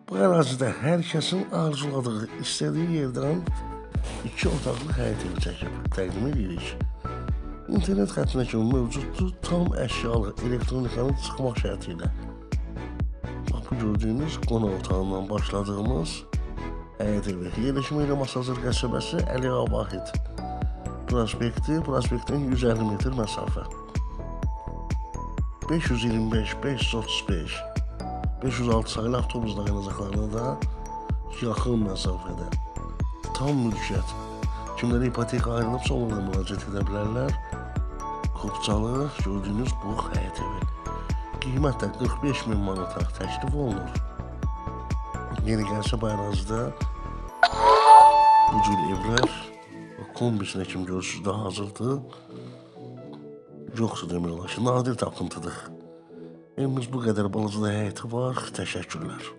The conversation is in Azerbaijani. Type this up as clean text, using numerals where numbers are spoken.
Bu ərazidə hər kəsin arzuladığı, istədiyi yerdən 2 otaqlı həyət evi çəkib təqdim edirik. İnternet xəttinə kimi mövcuddur, tam əşyalı elektronikanın çıxmaq şərti ilə. Bu gördüyünüz qonaq otağından başladığımız həyət evi. Yerləşmə ilə Masazır qəsəbəsi Əliya Vahid prospekti, prospektdən 150 metr məsafə. 525, 535, 506 sayılı avtobus dayanacaqlarına da yaxın məsafədə. Tam mülkiyyət. Kimlərə ipoteka ayrılıbsa onlara müraciət edə bilərlər. Kopçalı gördüyünüz bu həyət evi. Qiymət də 45.000 manata təklif olunur. Yeni gəlsə bu ərazidə bu cür evlər kombisinə kimi görürsünüz də hazırdır. Yoxsa demək olar ki, nadir tapıntıdır. Evimiz bu qədər balaca da həyəti var. Təşəkkürlər.